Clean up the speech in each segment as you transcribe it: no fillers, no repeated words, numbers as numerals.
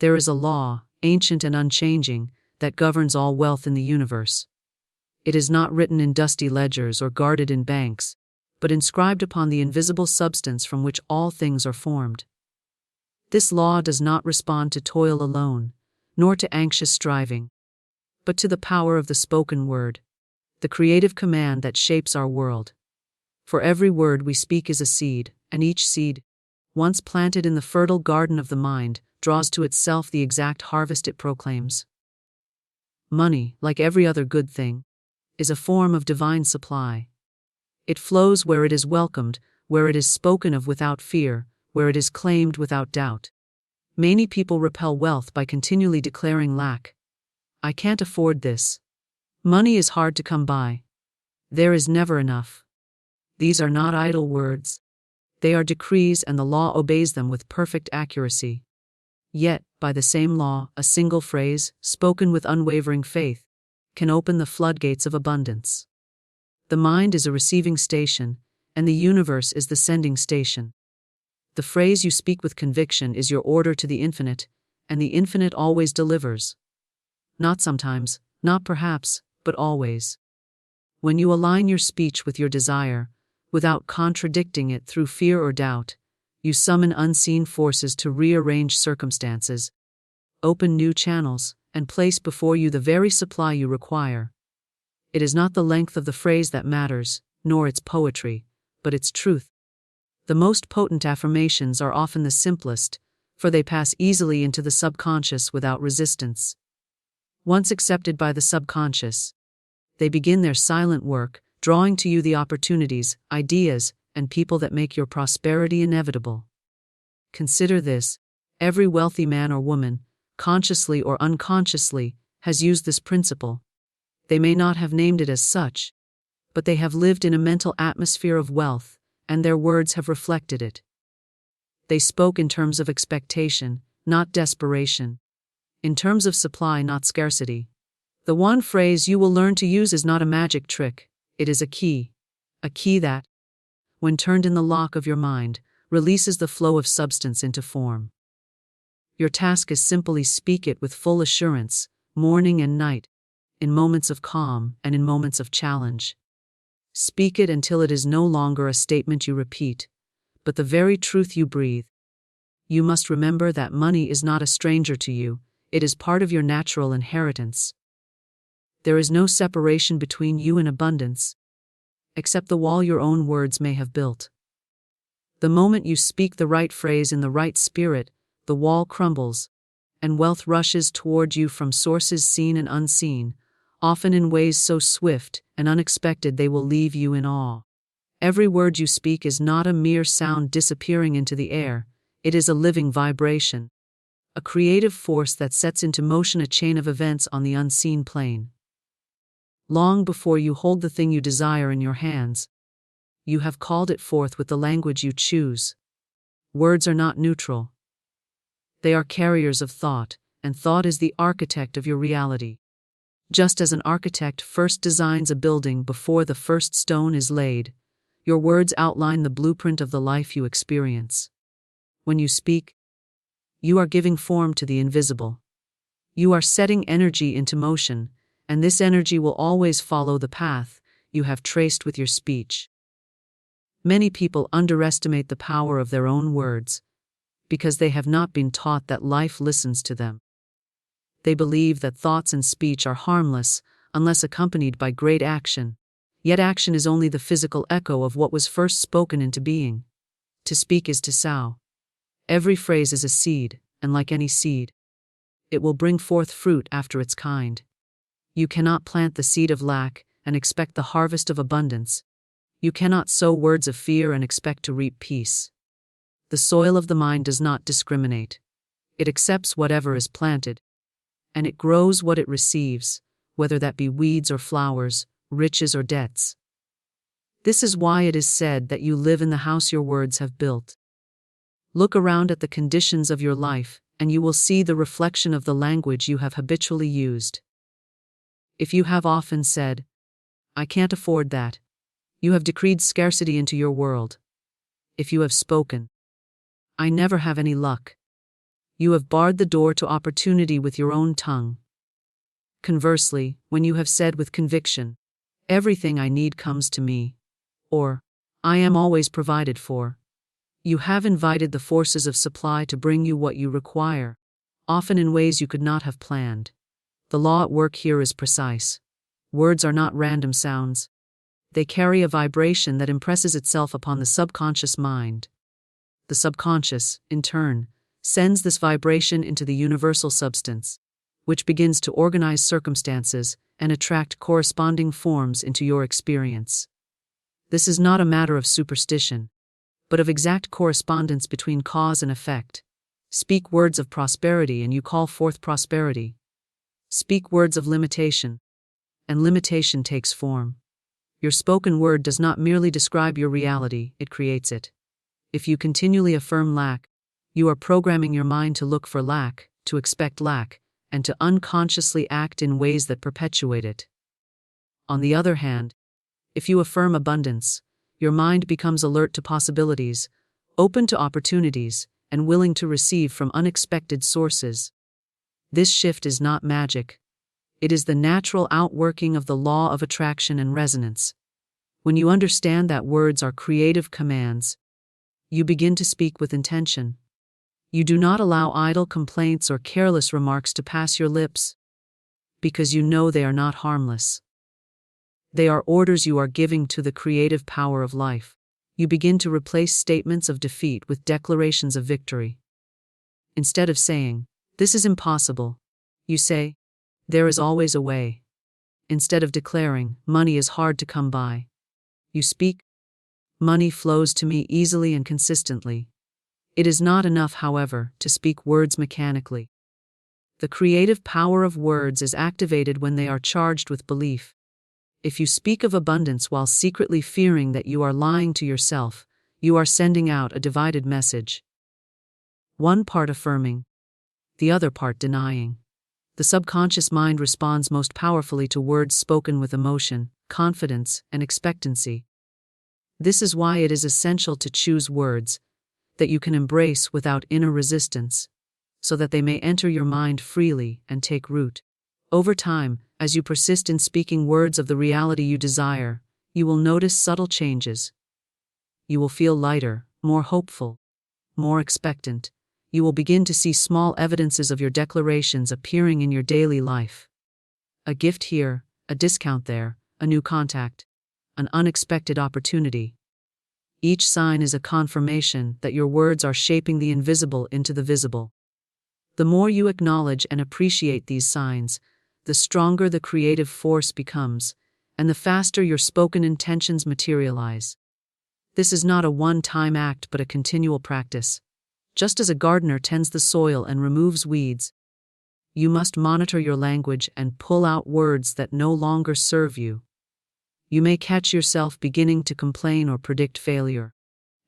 There is a law, ancient and unchanging, that governs all wealth in the universe. It is not written in dusty ledgers or guarded in banks, but inscribed upon the invisible substance from which all things are formed. This law does not respond to toil alone, nor to anxious striving, but to the power of the spoken word, the creative command that shapes our world. For every word we speak is a seed, and each seed, once planted in the fertile garden of the mind, draws to itself the exact harvest it proclaims. Money, like every other good thing, is a form of divine supply. It flows where it is welcomed, where it is spoken of without fear, where it is claimed without doubt. Many people repel wealth by continually declaring lack. I can't afford this. Money is hard to come by. There is never enough. These are not idle words. They are decrees, and the law obeys them with perfect accuracy. Yet, by the same law, a single phrase, spoken with unwavering faith, can open the floodgates of abundance. The mind is a receiving station, and the universe is the sending station. The phrase you speak with conviction is your order to the infinite, and the infinite always delivers. Not sometimes, not perhaps, but always. When you align your speech with your desire, without contradicting it through fear or doubt, you summon unseen forces to rearrange circumstances, open new channels, and place before you the very supply you require. It is not the length of the phrase that matters, nor its poetry, but its truth. The most potent affirmations are often the simplest, for they pass easily into the subconscious without resistance. Once accepted by the subconscious, they begin their silent work, drawing to you the opportunities, ideas, and people that make your prosperity inevitable. Consider this: every wealthy man or woman, consciously or unconsciously, has used this principle. They may not have named it as such, but they have lived in a mental atmosphere of wealth, and their words have reflected it. They spoke in terms of expectation, not desperation. In terms of supply, not scarcity. The one phrase you will learn to use is not a magic trick, it is a key that, when turned in the lock of your mind, releases the flow of substance into form. Your task is simply speak it with full assurance, morning and night, in moments of calm and in moments of challenge. Speak it until it is no longer a statement you repeat, but the very truth you breathe. You must remember that money is not a stranger to you, it is part of your natural inheritance. There is no separation between you and abundance, except the wall your own words may have built. The moment you speak the right phrase in the right spirit, the wall crumbles, and wealth rushes toward you from sources seen and unseen, often in ways so swift and unexpected they will leave you in awe. Every word you speak is not a mere sound disappearing into the air, it is a living vibration, a creative force that sets into motion a chain of events on the unseen plane. Long before you hold the thing you desire in your hands, you have called it forth with the language you choose. Words are not neutral. They are carriers of thought, and thought is the architect of your reality. Just as an architect first designs a building before the first stone is laid, your words outline the blueprint of the life you experience. When you speak, you are giving form to the invisible. You are setting energy into motion, and this energy will always follow the path you have traced with your speech. Many people underestimate the power of their own words, because they have not been taught that life listens to them. They believe that thoughts and speech are harmless unless accompanied by great action, yet action is only the physical echo of what was first spoken into being. To speak is to sow. Every phrase is a seed, and like any seed, it will bring forth fruit after its kind. You cannot plant the seed of lack and expect the harvest of abundance. You cannot sow words of fear and expect to reap peace. The soil of the mind does not discriminate. It accepts whatever is planted, and it grows what it receives, whether that be weeds or flowers, riches or debts. This is why it is said that you live in the house your words have built. Look around at the conditions of your life, and you will see the reflection of the language you have habitually used. If you have often said, "I can't afford that," you have decreed scarcity into your world. If you have spoken, "I never have any luck," You have barred the door to opportunity with your own tongue. Conversely, when you have said with conviction, "Everything I need comes to me," or "I am always provided for," you have invited the forces of supply to bring you what you require, often in ways you could not have planned. The law at work here is precise. Words are not random sounds. They carry a vibration that impresses itself upon the subconscious mind. The subconscious, in turn, sends this vibration into the universal substance, which begins to organize circumstances and attract corresponding forms into your experience. This is not a matter of superstition, but of exact correspondence between cause and effect. Speak words of prosperity and you call forth prosperity. Speak words of limitation, and limitation takes form. Your spoken word does not merely describe your reality, it creates it. If you continually affirm lack, you are programming your mind to look for lack, to expect lack, and to unconsciously act in ways that perpetuate it. On the other hand, if you affirm abundance, your mind becomes alert to possibilities, open to opportunities, and willing to receive from unexpected sources. This shift is not magic. It is the natural outworking of the law of attraction and resonance. When you understand that words are creative commands, you begin to speak with intention. You do not allow idle complaints or careless remarks to pass your lips, because you know they are not harmless. They are orders you are giving to the creative power of life. You begin to replace statements of defeat with declarations of victory. Instead of saying, "This is impossible," you say, "There is always a way." Instead of declaring, "Money is hard to come by," you speak, "Money flows to me easily and consistently." It is not enough, however, to speak words mechanically. The creative power of words is activated when they are charged with belief. If you speak of abundance while secretly fearing that you are lying to yourself, you are sending out a divided message. One part affirming, the other part denying. The subconscious mind responds most powerfully to words spoken with emotion, confidence, and expectancy. This is why it is essential to choose words that you can embrace without inner resistance, so that they may enter your mind freely and take root. Over time, as you persist in speaking words of the reality you desire, you will notice subtle changes. You will feel lighter, more hopeful, more expectant. You will begin to see small evidences of your declarations appearing in your daily life. A gift here, a discount there, a new contact, an unexpected opportunity. Each sign is a confirmation that your words are shaping the invisible into the visible. The more you acknowledge and appreciate these signs, the stronger the creative force becomes, and the faster your spoken intentions materialize. This is not a one-time act but a continual practice. Just as a gardener tends the soil and removes weeds, you must monitor your language and pull out words that no longer serve you. You may catch yourself beginning to complain or predict failure,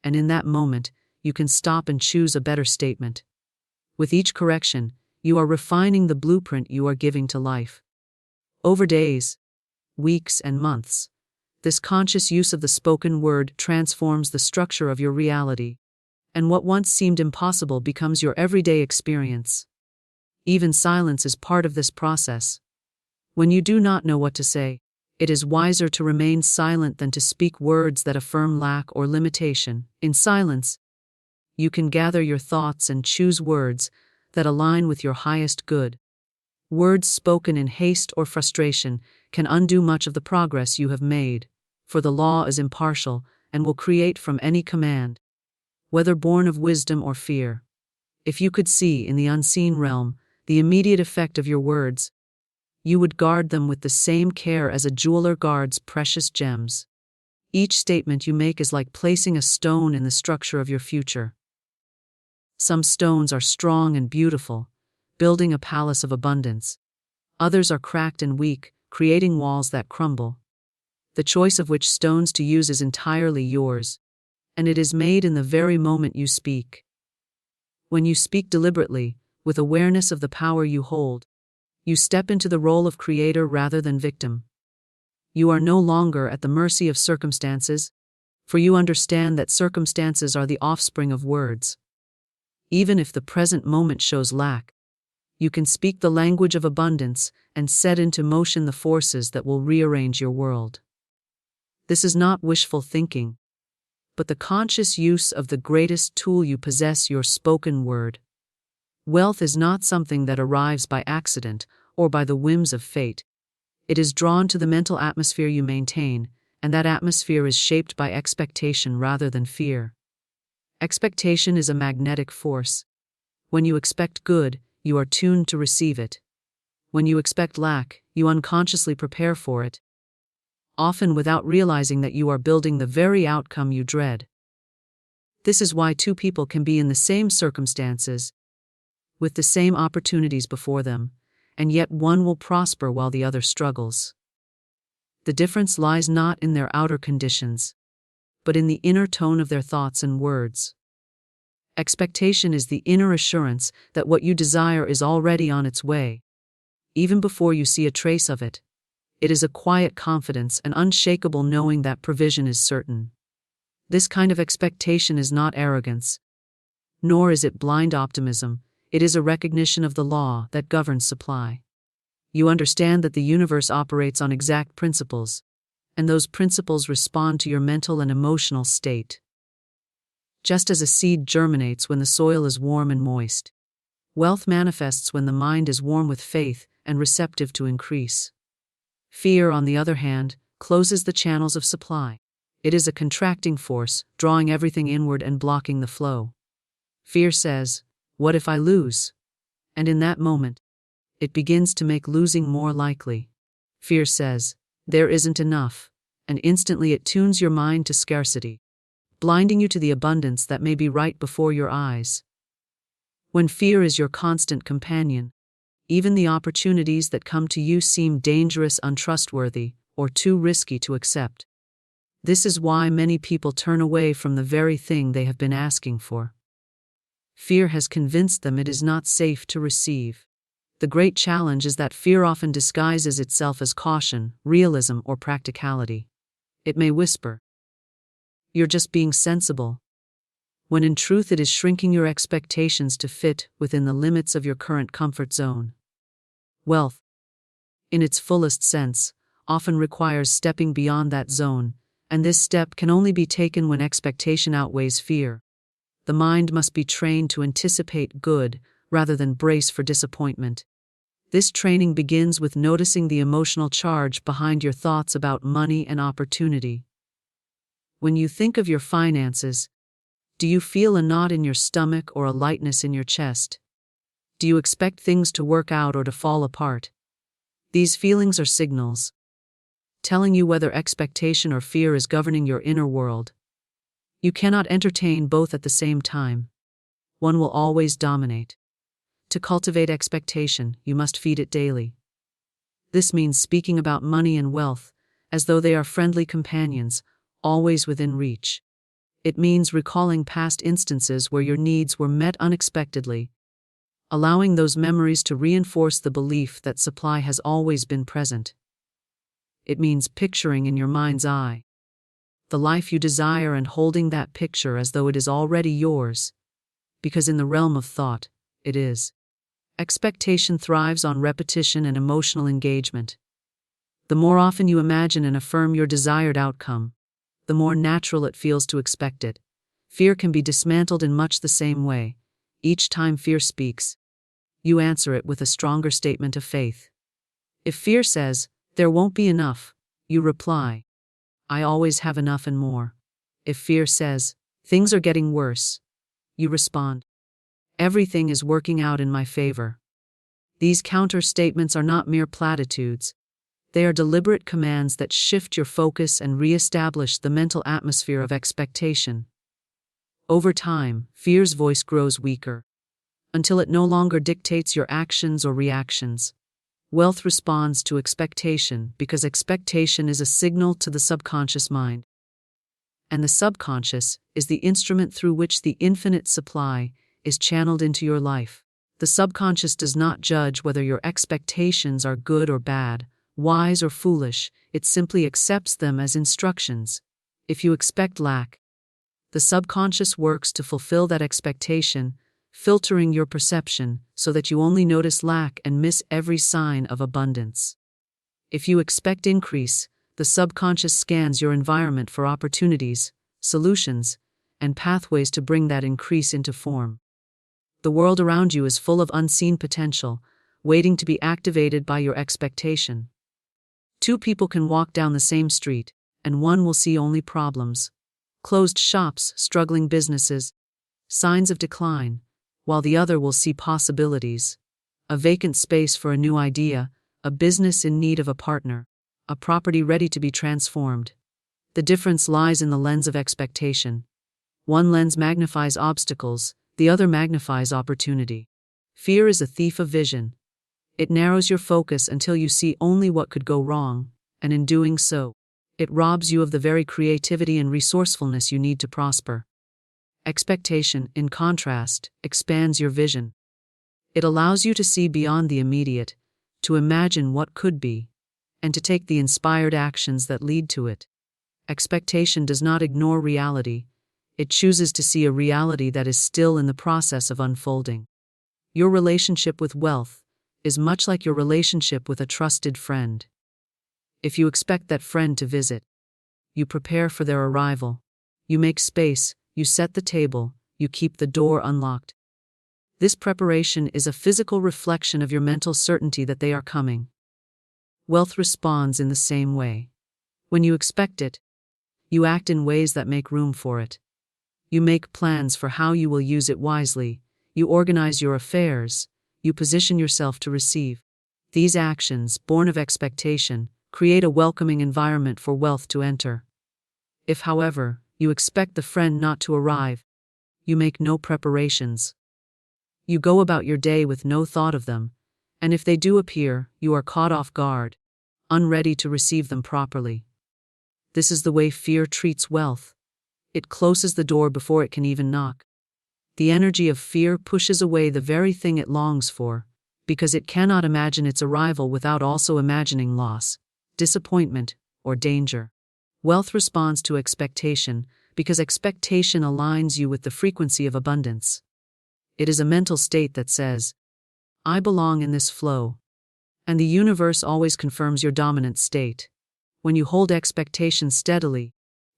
and in that moment, you can stop and choose a better statement. With each correction, you are refining the blueprint you are giving to life. Over days, weeks, and months, this conscious use of the spoken word transforms the structure of your reality, and what once seemed impossible becomes your everyday experience. Even silence is part of this process. When you do not know what to say, it is wiser to remain silent than to speak words that affirm lack or limitation. In silence, you can gather your thoughts and choose words that align with your highest good. Words spoken in haste or frustration can undo much of the progress you have made, for the law is impartial and will create from any command, whether born of wisdom or fear. If you could see in the unseen realm the immediate effect of your words, you would guard them with the same care as a jeweler guards precious gems. Each statement you make is like placing a stone in the structure of your future. Some stones are strong and beautiful, building a palace of abundance. Others are cracked and weak, creating walls that crumble. The choice of which stones to use is entirely yours, and it is made in the very moment you speak. When you speak deliberately, with awareness of the power you hold, you step into the role of creator rather than victim. You are no longer at the mercy of circumstances, for you understand that circumstances are the offspring of words. Even if the present moment shows lack, you can speak the language of abundance and set into motion the forces that will rearrange your world. This is not wishful thinking, but the conscious use of the greatest tool you possess, your spoken word. Wealth is not something that arrives by accident or by the whims of fate. It is drawn to the mental atmosphere you maintain, and that atmosphere is shaped by expectation rather than fear. Expectation is a magnetic force. When you expect good, you are tuned to receive it. When you expect lack, you unconsciously prepare for it, often without realizing that you are building the very outcome you dread. This is why two people can be in the same circumstances, with the same opportunities before them, and yet one will prosper while the other struggles. The difference lies not in their outer conditions, but in the inner tone of their thoughts and words. Expectation is the inner assurance that what you desire is already on its way, even before you see a trace of it. It is a quiet confidence, an unshakable knowing that provision is certain. This kind of expectation is not arrogance, nor is it blind optimism. It is a recognition of the law that governs supply. You understand that the universe operates on exact principles, and those principles respond to your mental and emotional state. Just as a seed germinates when the soil is warm and moist, wealth manifests when the mind is warm with faith and receptive to increase. Fear, on the other hand, closes the channels of supply. It is a contracting force, drawing everything inward and blocking the flow. Fear says, "What if I lose?" And in that moment, it begins to make losing more likely. Fear says, "There isn't enough," and instantly it tunes your mind to scarcity, blinding you to the abundance that may be right before your eyes. When fear is your constant companion, even the opportunities that come to you seem dangerous, untrustworthy, or too risky to accept. This is why many people turn away from the very thing they have been asking for. Fear has convinced them it is not safe to receive. The great challenge is that fear often disguises itself as caution, realism, or practicality. It may whisper, "You're just being sensible," when in truth it is shrinking your expectations to fit within the limits of your current comfort zone. Wealth, in its fullest sense, often requires stepping beyond that zone, and this step can only be taken when expectation outweighs fear. The mind must be trained to anticipate good rather than brace for disappointment. This training begins with noticing the emotional charge behind your thoughts about money and opportunity. When you think of your finances, do you feel a knot in your stomach or a lightness in your chest? Do you expect things to work out or to fall apart? These feelings are signals, telling you whether expectation or fear is governing your inner world. You cannot entertain both at the same time. One will always dominate. To cultivate expectation, you must feed it daily. This means speaking about money and wealth as though they are friendly companions, always within reach. It means recalling past instances where your needs were met unexpectedly, allowing those memories to reinforce the belief that supply has always been present. It means picturing in your mind's eye the life you desire and holding that picture as though it is already yours, because in the realm of thought, it is. Expectation thrives on repetition and emotional engagement. The more often you imagine and affirm your desired outcome, the more natural it feels to expect it. Fear can be dismantled in much the same way. Each time fear speaks, you answer it with a stronger statement of faith. If fear says, "There won't be enough," you reply, "I always have enough and more." If fear says, "Things are getting worse," you respond, "Everything is working out in my favor." These counter statements are not mere platitudes. They are deliberate commands that shift your focus and re-establish the mental atmosphere of expectation. Over time, fear's voice grows weaker, until it no longer dictates your actions or reactions. Wealth responds to expectation because expectation is a signal to the subconscious mind. And the subconscious is the instrument through which the infinite supply is channeled into your life. The subconscious does not judge whether your expectations are good or bad, wise or foolish, it simply accepts them as instructions. If you expect lack, the subconscious works to fulfill that expectation, filtering your perception so that you only notice lack and miss every sign of abundance. If you expect increase, the subconscious scans your environment for opportunities, solutions, and pathways to bring that increase into form. The world around you is full of unseen potential, waiting to be activated by your expectation. Two people can walk down the same street, and one will see only problems. Closed shops, struggling businesses, signs of decline, while the other will see possibilities. A vacant space for a new idea, a business in need of a partner, a property ready to be transformed. The difference lies in the lens of expectation. One lens magnifies obstacles, the other magnifies opportunity. Fear is a thief of vision. It narrows your focus until you see only what could go wrong, and in doing so, it robs you of the very creativity and resourcefulness you need to prosper. Expectation, in contrast, expands your vision. It allows you to see beyond the immediate, to imagine what could be, and to take the inspired actions that lead to it. Expectation does not ignore reality. It chooses to see a reality that is still in the process of unfolding. Your relationship with wealth is much like your relationship with a trusted friend. If you expect that friend to visit, you prepare for their arrival. You make space, you set the table, you keep the door unlocked. This preparation is a physical reflection of your mental certainty that they are coming. Wealth responds in the same way. When you expect it, you act in ways that make room for it. You make plans for how you will use it wisely, you organize your affairs, you position yourself to receive. These actions, born of expectation, create a welcoming environment for wealth to enter. If, however, you expect the friend not to arrive, you make no preparations. You go about your day with no thought of them, and if they do appear, you are caught off guard, unready to receive them properly. This is the way fear treats wealth. It closes the door before it can even knock. The energy of fear pushes away the very thing it longs for, because it cannot imagine its arrival without also imagining loss, disappointment, or danger. Wealth responds to expectation because expectation aligns you with the frequency of abundance. It is a mental state that says, I belong in this flow. And the universe always confirms your dominant state. When you hold expectation steadily,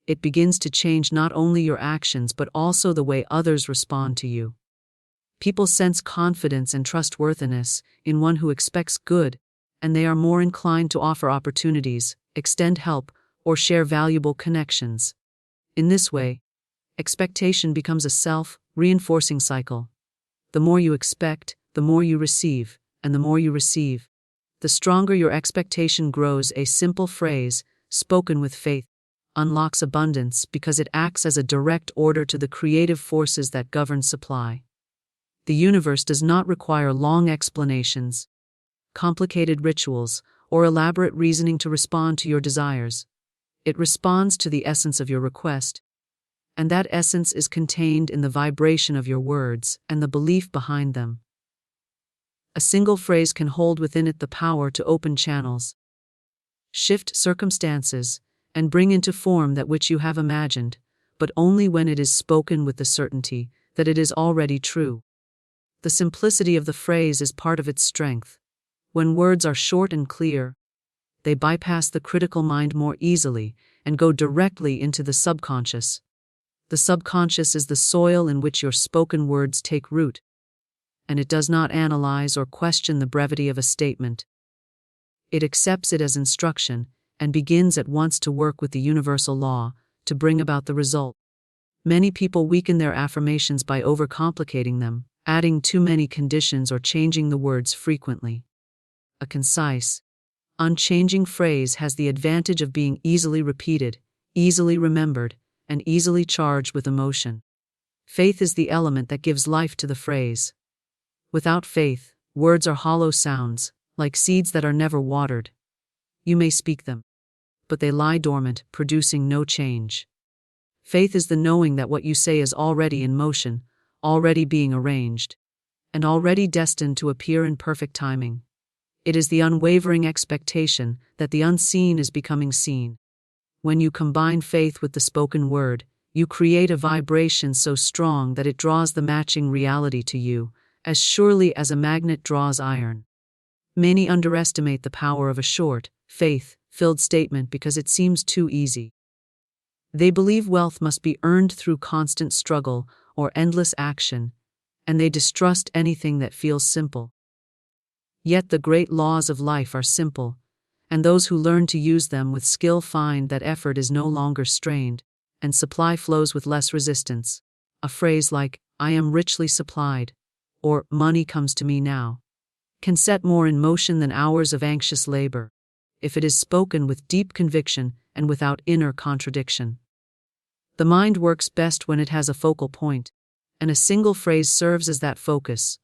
it begins to change not only your actions but also the way others respond to you. People sense confidence and trustworthiness in one who expects good, and they are more inclined to offer opportunities, extend help, or share valuable connections. In this way, expectation becomes a self-reinforcing cycle. The more you expect, the more you receive, and the more you receive, the stronger your expectation grows. A simple phrase, spoken with faith, unlocks abundance because it acts as a direct order to the creative forces that govern supply. The universe does not require long explanations, complicated rituals, or elaborate reasoning to respond to your desires. It responds to the essence of your request, and that essence is contained in the vibration of your words and the belief behind them. A single phrase can hold within it the power to open channels, shift circumstances, and bring into form that which you have imagined, but only when it is spoken with the certainty that it is already true. The simplicity of the phrase is part of its strength. When words are short and clear, they bypass the critical mind more easily and go directly into the subconscious. The subconscious is the soil in which your spoken words take root, and it does not analyze or question the brevity of a statement. It accepts it as instruction and begins at once to work with the universal law to bring about the result. Many people weaken their affirmations by overcomplicating them, adding too many conditions or changing the words frequently. A concise, unchanging phrase has the advantage of being easily repeated, easily remembered, and easily charged with emotion. Faith is the element that gives life to the phrase. Without faith, words are hollow sounds, like seeds that are never watered. You may speak them, but they lie dormant, producing no change. Faith is the knowing that what you say is already in motion, already being arranged, and already destined to appear in perfect timing. It is the unwavering expectation that the unseen is becoming seen. When you combine faith with the spoken word, You create a vibration so strong that it draws the matching reality to you, as surely as a magnet draws iron. Many underestimate the power of a short, faith-filled statement because it seems too easy. They believe wealth must be earned through constant struggle or endless action, and they distrust anything that feels simple. Yet the great laws of life are simple, and those who learn to use them with skill find that effort is no longer strained, and supply flows with less resistance. A phrase like, "I am richly supplied," or "money comes to me now," can set more in motion than hours of anxious labor, if it is spoken with deep conviction and without inner contradiction. The mind works best when it has a focal point, and a single phrase serves as that focus.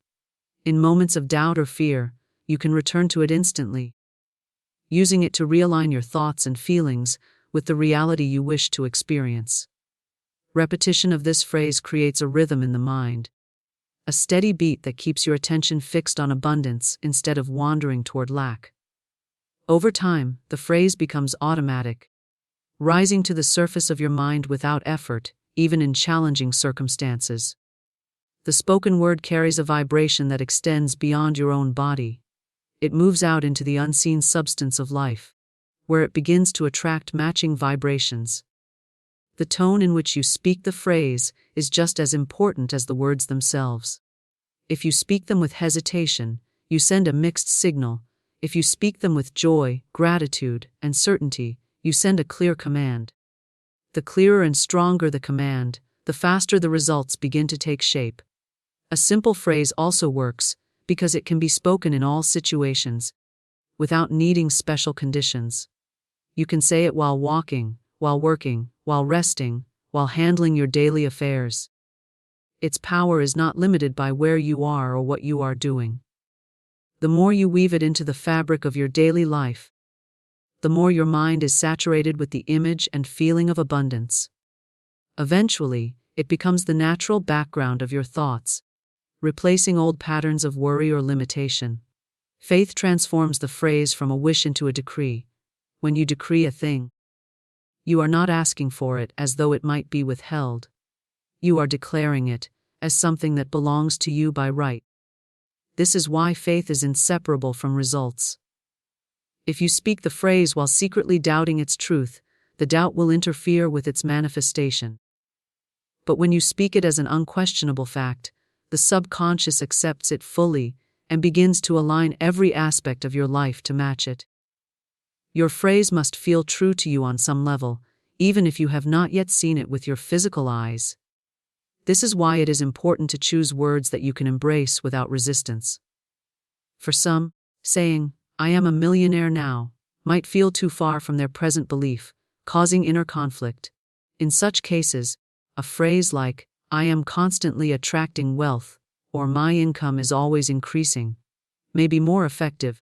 In moments of doubt or fear, you can return to it instantly, using it to realign your thoughts and feelings with the reality you wish to experience. Repetition of this phrase creates a rhythm in the mind, a steady beat that keeps your attention fixed on abundance instead of wandering toward lack. Over time, the phrase becomes automatic, rising to the surface of your mind without effort, even in challenging circumstances. The spoken word carries a vibration that extends beyond your own body. It moves out into the unseen substance of life, where it begins to attract matching vibrations. The tone in which you speak the phrase is just as important as the words themselves. If you speak them with hesitation, you send a mixed signal. If you speak them with joy, gratitude, and certainty, you send a clear command. The clearer and stronger the command, the faster the results begin to take shape. A simple phrase also works, because it can be spoken in all situations, without needing special conditions. You can say it while walking, while working, while resting, while handling your daily affairs. Its power is not limited by where you are or what you are doing. The more you weave it into the fabric of your daily life, the more your mind is saturated with the image and feeling of abundance. Eventually, it becomes the natural background of your thoughts, replacing old patterns of worry or limitation. Faith transforms the phrase from a wish into a decree. When you decree a thing, you are not asking for it as though it might be withheld. You are declaring it as something that belongs to you by right. This is why faith is inseparable from results. If you speak the phrase while secretly doubting its truth, the doubt will interfere with its manifestation. But when you speak it as an unquestionable fact, the subconscious accepts it fully and begins to align every aspect of your life to match it. Your phrase must feel true to you on some level, even if you have not yet seen it with your physical eyes. This is why it is important to choose words that you can embrace without resistance. For some, saying, "I am a millionaire now," might feel too far from their present belief, causing inner conflict. In such cases, a phrase like, "I am constantly attracting wealth," or "my income is always increasing," may be more effective,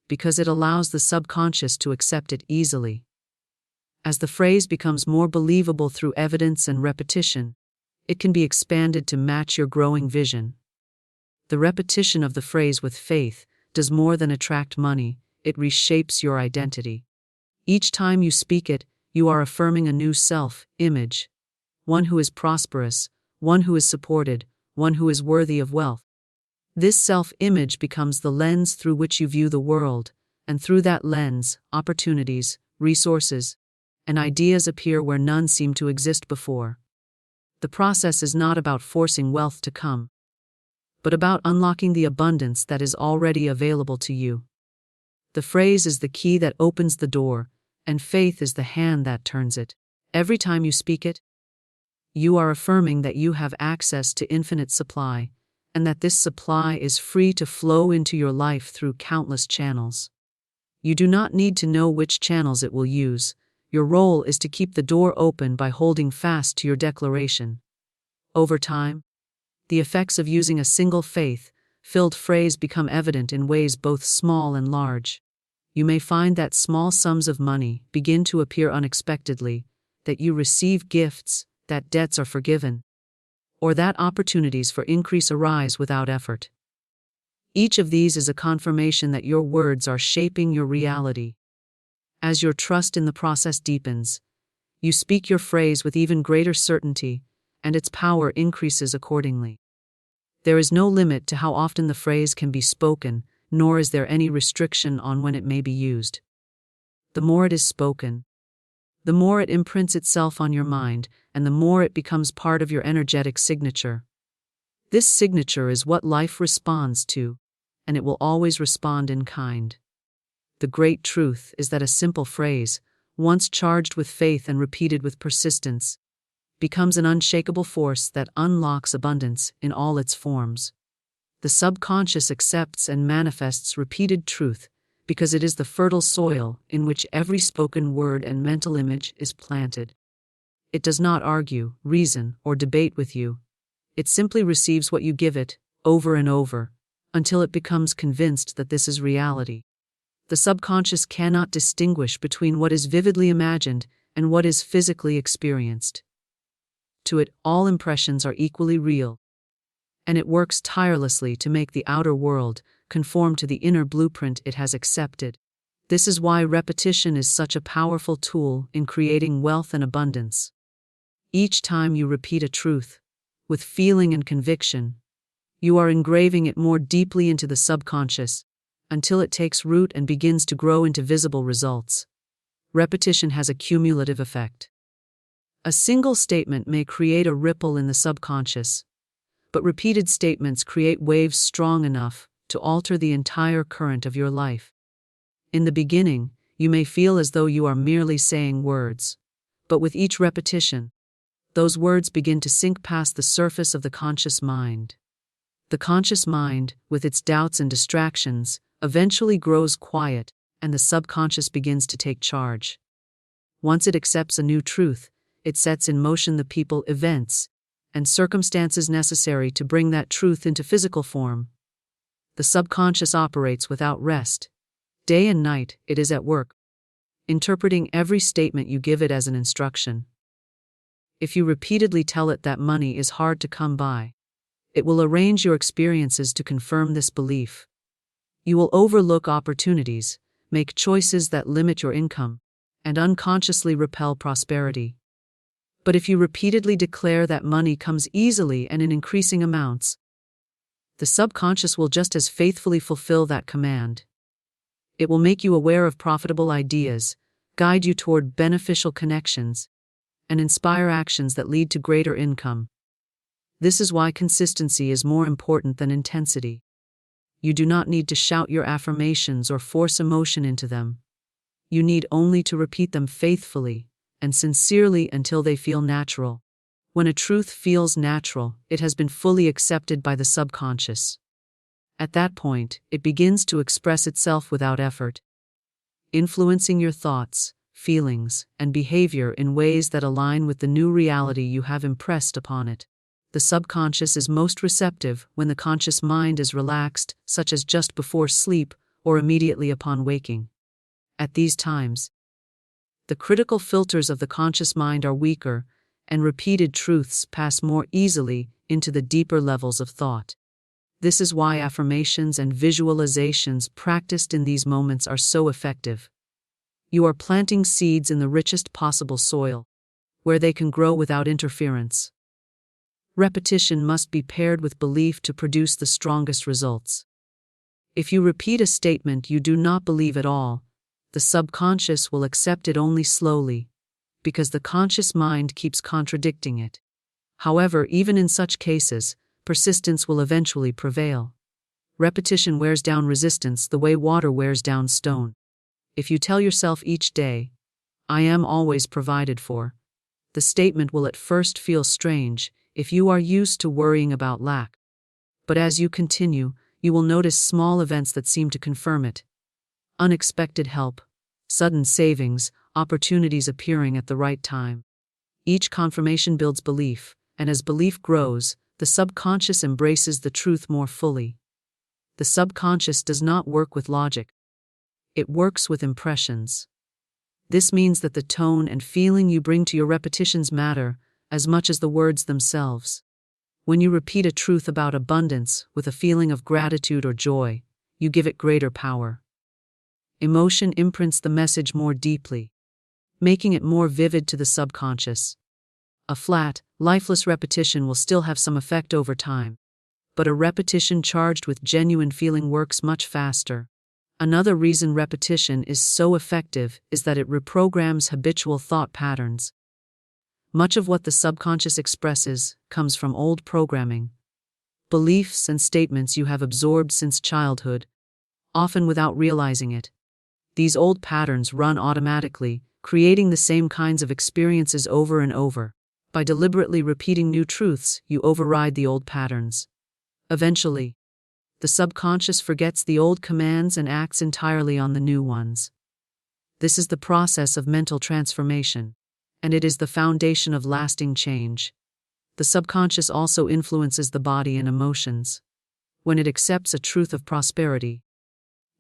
because it allows the subconscious to accept it easily. As the phrase becomes more believable through evidence and repetition, it can be expanded to match your growing vision. The repetition of the phrase with faith does more than attract money, it reshapes your identity. Each time you speak it, you are affirming a new self-image, one who is prosperous, one who is supported, one who is worthy of wealth. This self-image becomes the lens through which you view the world, and through that lens, opportunities, resources, and ideas appear where none seemed to exist before. The process is not about forcing wealth to come, but about unlocking the abundance that is already available to you. The phrase is the key that opens the door, and faith is the hand that turns it. Every time you speak it, you are affirming that you have access to infinite supply, and that this supply is free to flow into your life through countless channels. You do not need to know which channels it will use. Your role is to keep the door open by holding fast to your declaration. Over time, the effects of using a single faith-filled phrase become evident in ways both small and large. You may find that small sums of money begin to appear unexpectedly, that you receive gifts, that debts are forgiven, or that opportunities for increase arise without effort. Each of these is a confirmation that your words are shaping your reality. As your trust in the process deepens, You speak your phrase with even greater certainty, and its power increases accordingly. There is no limit to how often the phrase can be spoken, nor is there any restriction on when it may be used. The more it is spoken, the more it imprints itself on your mind, and the more it becomes part of your energetic signature. This signature is what life responds to, and it will always respond in kind. The great truth is that a simple phrase, once charged with faith and repeated with persistence, becomes an unshakable force that unlocks abundance in all its forms. The subconscious accepts and manifests repeated truth because it is the fertile soil in which every spoken word and mental image is planted. It does not argue, reason, or debate with you. It simply receives what you give it, over and over, until it becomes convinced that this is reality. The subconscious cannot distinguish between what is vividly imagined and what is physically experienced. To it, all impressions are equally real, and it works tirelessly to make the outer world conform to the inner blueprint it has accepted. This is why repetition is such a powerful tool in creating wealth and abundance. Each time you repeat a truth, with feeling and conviction, you are engraving it more deeply into the subconscious, until it takes root and begins to grow into visible results. Repetition has a cumulative effect. A single statement may create a ripple in the subconscious, but repeated statements create waves strong enough to alter the entire current of your life. In the beginning, you may feel as though you are merely saying words, but with each repetition, those words begin to sink past the surface of the conscious mind. The conscious mind, with its doubts and distractions, eventually grows quiet, and the subconscious begins to take charge. Once it accepts a new truth, it sets in motion the people, events, and circumstances necessary to bring that truth into physical form. The subconscious operates without rest. Day and night, it is at work, interpreting every statement you give it as an instruction. If you repeatedly tell it that money is hard to come by, it will arrange your experiences to confirm this belief. You will overlook opportunities, make choices that limit your income, and unconsciously repel prosperity. But if you repeatedly declare that money comes easily and in increasing amounts, the subconscious will just as faithfully fulfill that command. It will make you aware of profitable ideas, guide you toward beneficial connections, and inspire actions that lead to greater income. This is why consistency is more important than intensity. You do not need to shout your affirmations or force emotion into them. You need only to repeat them faithfully and sincerely until they feel natural. When a truth feels natural, it has been fully accepted by the subconscious. At that point, it begins to express itself without effort, influencing your thoughts, feelings, and behavior in ways that align with the new reality you have impressed upon it. The subconscious is most receptive when the conscious mind is relaxed, such as just before sleep or immediately upon waking. At these times, the critical filters of the conscious mind are weaker, and repeated truths pass more easily into the deeper levels of thought. This is why affirmations and visualizations practiced in these moments are so effective. You are planting seeds in the richest possible soil, where they can grow without interference. Repetition must be paired with belief to produce the strongest results. If you repeat a statement you do not believe at all, the subconscious will accept it only slowly, because the conscious mind keeps contradicting it. However, even in such cases, persistence will eventually prevail. Repetition wears down resistance the way water wears down stone. If you tell yourself each day, "I am always provided for," the statement will at first feel strange if you are used to worrying about lack. But as you continue, you will notice small events that seem to confirm it. Unexpected help, sudden savings, opportunities appearing at the right time. Each confirmation builds belief, and as belief grows, the subconscious embraces the truth more fully. The subconscious does not work with logic. It works with impressions. This means that the tone and feeling you bring to your repetitions matter as much as the words themselves. When you repeat a truth about abundance with a feeling of gratitude or joy, you give it greater power. Emotion imprints the message more deeply. making it more vivid to the subconscious. A flat, lifeless repetition will still have some effect over time, but a repetition charged with genuine feeling works much faster. Another reason repetition is so effective is that it reprograms habitual thought patterns. Much of what the subconscious expresses comes from old programming, beliefs and statements you have absorbed since childhood, often without realizing it. These old patterns run automatically, creating the same kinds of experiences over and over. By deliberately repeating new truths, you override the old patterns. Eventually, the subconscious forgets the old commands and acts entirely on the new ones. This is the process of mental transformation, and it is the foundation of lasting change. The subconscious also influences the body and emotions. When it accepts a truth of prosperity,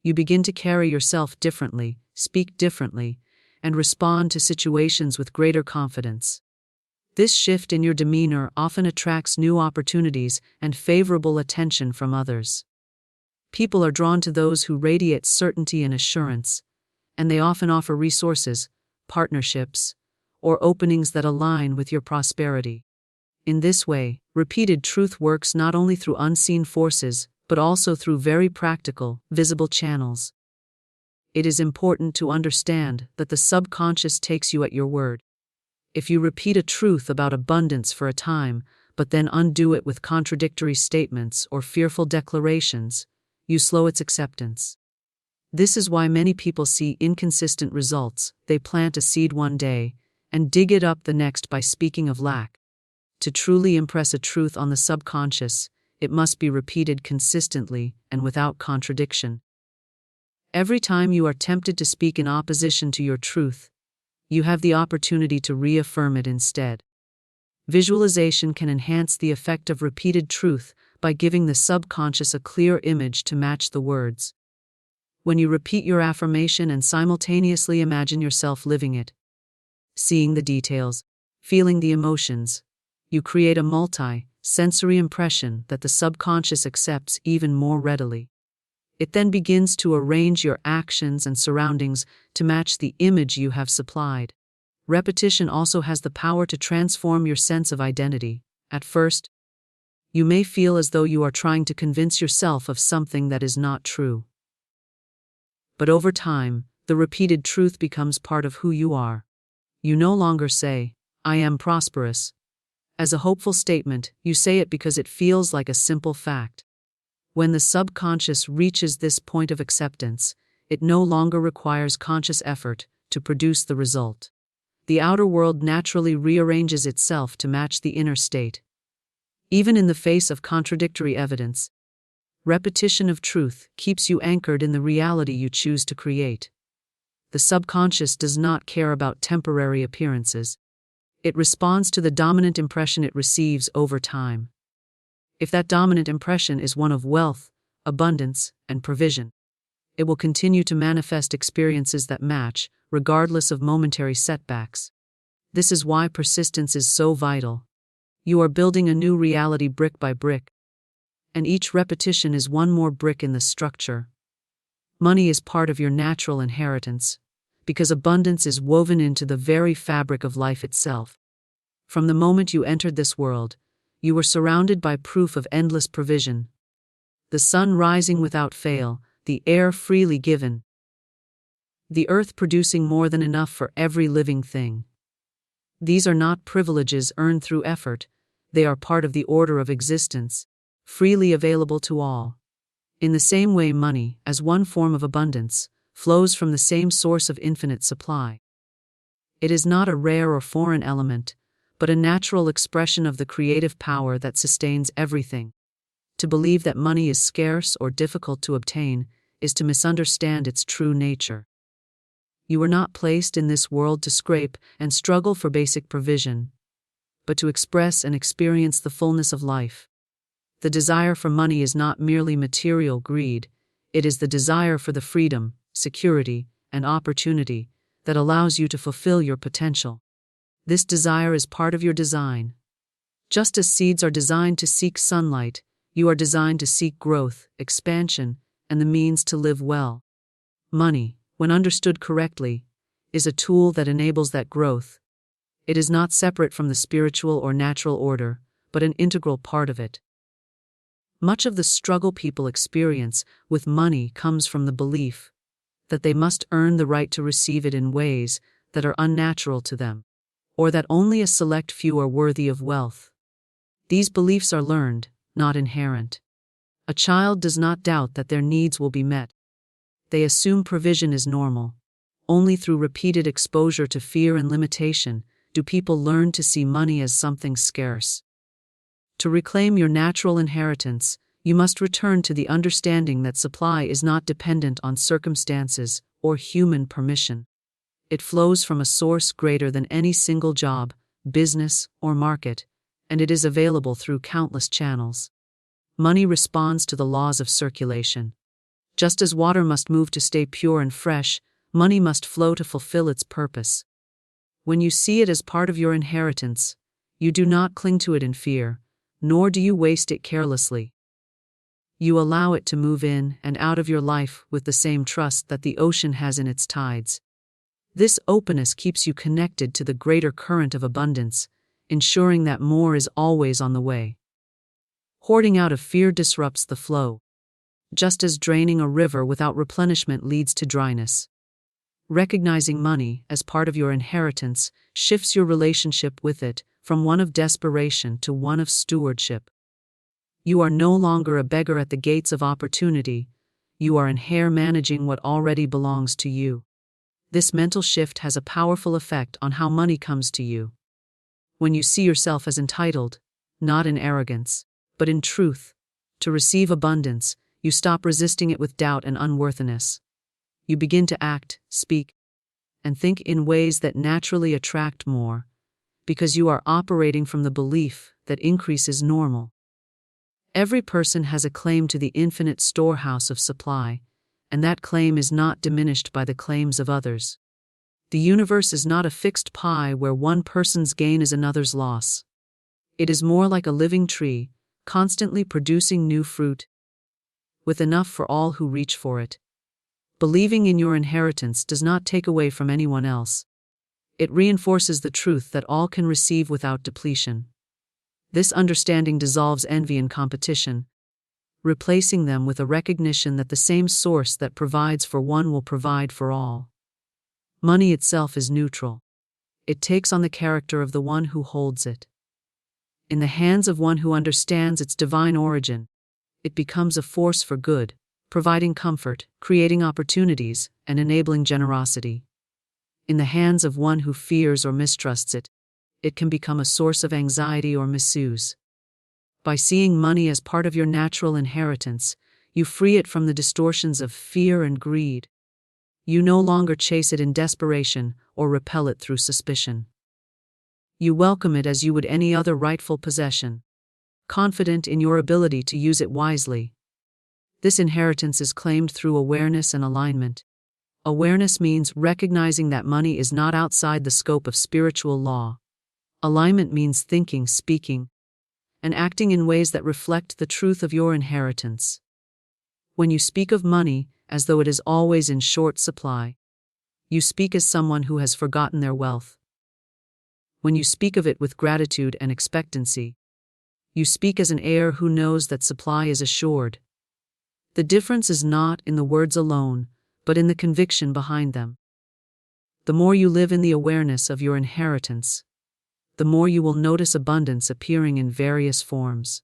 you begin to carry yourself differently, speak differently, and respond to situations with greater confidence. This shift in your demeanor often attracts new opportunities and favorable attention from others. People are drawn to those who radiate certainty and assurance, and they often offer resources, partnerships, or openings that align with your prosperity. In this way, repeated truth works not only through unseen forces, but also through very practical, visible channels. It is important to understand that the subconscious takes you at your word. If you repeat a truth about abundance for a time, but then undo it with contradictory statements or fearful declarations, you slow its acceptance. This is why many people see inconsistent results. They plant a seed one day and dig it up the next by speaking of lack. To truly impress a truth on the subconscious, it must be repeated consistently and without contradiction. Every time you are tempted to speak in opposition to your truth, you have the opportunity to reaffirm it instead. Visualization can enhance the effect of repeated truth by giving the subconscious a clear image to match the words. When you repeat your affirmation and simultaneously imagine yourself living it, seeing the details, feeling the emotions, you create a multi-sensory impression that the subconscious accepts even more readily. It then begins to arrange your actions and surroundings to match the image you have supplied. Repetition also has the power to transform your sense of identity. At first, you may feel as though you are trying to convince yourself of something that is not true. But over time, the repeated truth becomes part of who you are. You no longer say, "I am prosperous." As a hopeful statement, you say it because it feels like a simple fact. When the subconscious reaches this point of acceptance, it no longer requires conscious effort to produce the result. The outer world naturally rearranges itself to match the inner state. Even in the face of contradictory evidence, repetition of truth keeps you anchored in the reality you choose to create. The subconscious does not care about temporary appearances. It responds to the dominant impression it receives over time. If that dominant impression is one of wealth, abundance, and provision, it will continue to manifest experiences that match, regardless of momentary setbacks. This is why persistence is so vital. You are building a new reality brick by brick, and each repetition is one more brick in the structure. Money is part of your natural inheritance, because abundance is woven into the very fabric of life itself. From the moment you entered this world, you were surrounded by proof of endless provision. The sun rising without fail, the air freely given, the earth producing more than enough for every living thing. These are not privileges earned through effort, they are part of the order of existence, freely available to all. In the same way, money, as one form of abundance, flows from the same source of infinite supply. It is not a rare or foreign element, but a natural expression of the creative power that sustains everything. To believe that money is scarce or difficult to obtain is to misunderstand its true nature. You were not placed in this world to scrape and struggle for basic provision, but to express and experience the fullness of life. The desire for money is not merely material greed, it is the desire for the freedom, security, and opportunity that allows you to fulfill your potential. This desire is part of your design. Just as seeds are designed to seek sunlight, you are designed to seek growth, expansion, and the means to live well. Money, when understood correctly, is a tool that enables that growth. It is not separate from the spiritual or natural order, but an integral part of it. Much of the struggle people experience with money comes from the belief that they must earn the right to receive it in ways that are unnatural to them, or that only a select few are worthy of wealth. These beliefs are learned, not inherent. A child does not doubt that their needs will be met. They assume provision is normal. Only through repeated exposure to fear and limitation do people learn to see money as something scarce. To reclaim your natural inheritance, you must return to the understanding that supply is not dependent on circumstances or human permission. It flows from a source greater than any single job, business, or market, and it is available through countless channels. Money responds to the laws of circulation. Just as water must move to stay pure and fresh, money must flow to fulfill its purpose. When you see it as part of your inheritance, you do not cling to it in fear, nor do you waste it carelessly. You allow it to move in and out of your life with the same trust that the ocean has in its tides. This openness keeps you connected to the greater current of abundance, ensuring that more is always on the way. Hoarding out of fear disrupts the flow, just as draining a river without replenishment leads to dryness. Recognizing money as part of your inheritance shifts your relationship with it from one of desperation to one of stewardship. You are no longer a beggar at the gates of opportunity. You are an heir managing what already belongs to you. This mental shift has a powerful effect on how money comes to you. When you see yourself as entitled, not in arrogance, but in truth, to receive abundance, you stop resisting it with doubt and unworthiness. You begin to act, speak, and think in ways that naturally attract more, because you are operating from the belief that increase is normal. Every person has a claim to the infinite storehouse of supply, and that claim is not diminished by the claims of others. The universe is not a fixed pie where one person's gain is another's loss. It is more like a living tree, constantly producing new fruit, with enough for all who reach for it. Believing in your inheritance does not take away from anyone else. It reinforces the truth that all can receive without depletion. This understanding dissolves envy and competition, replacing them with a recognition that the same source that provides for one will provide for all. Money itself is neutral. It takes on the character of the one who holds it. In the hands of one who understands its divine origin, it becomes a force for good, providing comfort, creating opportunities, and enabling generosity. In the hands of one who fears or mistrusts it, it can become a source of anxiety or misuse. By seeing money as part of your natural inheritance, you free it from the distortions of fear and greed. You no longer chase it in desperation or repel it through suspicion. You welcome it as you would any other rightful possession, confident in your ability to use it wisely. This inheritance is claimed through awareness and alignment. Awareness means recognizing that money is not outside the scope of spiritual law. Alignment means thinking, speaking, and acting in ways that reflect the truth of your inheritance. When you speak of money as though it is always in short supply, you speak as someone who has forgotten their wealth. When you speak of it with gratitude and expectancy, you speak as an heir who knows that supply is assured. The difference is not in the words alone, but in the conviction behind them. The more you live in the awareness of your inheritance, the more you will notice abundance appearing in various forms.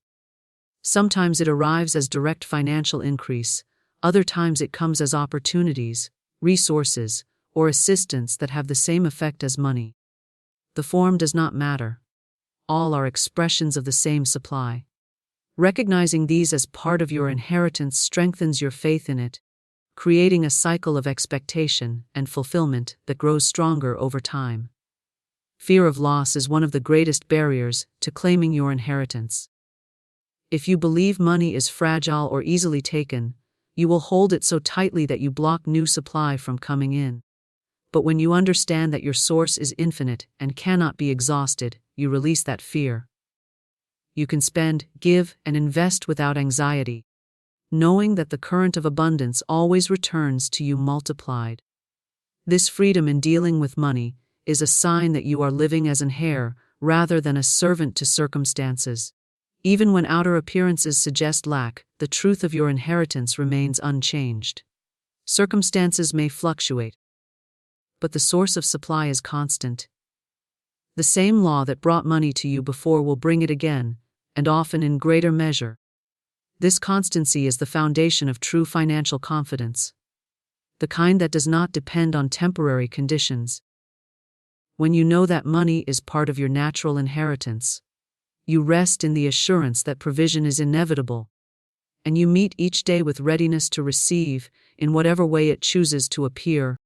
Sometimes it arrives as direct financial increase, other times it comes as opportunities, resources, or assistance that have the same effect as money. The form does not matter. All are expressions of the same supply. Recognizing these as part of your inheritance strengthens your faith in it, creating a cycle of expectation and fulfillment that grows stronger over time. Fear of loss is one of the greatest barriers to claiming your inheritance. If you believe money is fragile or easily taken, you will hold it so tightly that you block new supply from coming in. But when you understand that your source is infinite and cannot be exhausted, you release that fear. You can spend, give, and invest without anxiety, knowing that the current of abundance always returns to you multiplied. This freedom in dealing with money is a sign that you are living as an heir rather than a servant to circumstances. Even when outer appearances suggest lack, the truth of your inheritance remains unchanged. Circumstances may fluctuate, but the source of supply is constant. The same law that brought money to you before will bring it again, and often in greater measure. This constancy is the foundation of true financial confidence, the kind that does not depend on temporary conditions. When you know that money is part of your natural inheritance, you rest in the assurance that provision is inevitable, and you meet each day with readiness to receive, in whatever way it chooses to appear,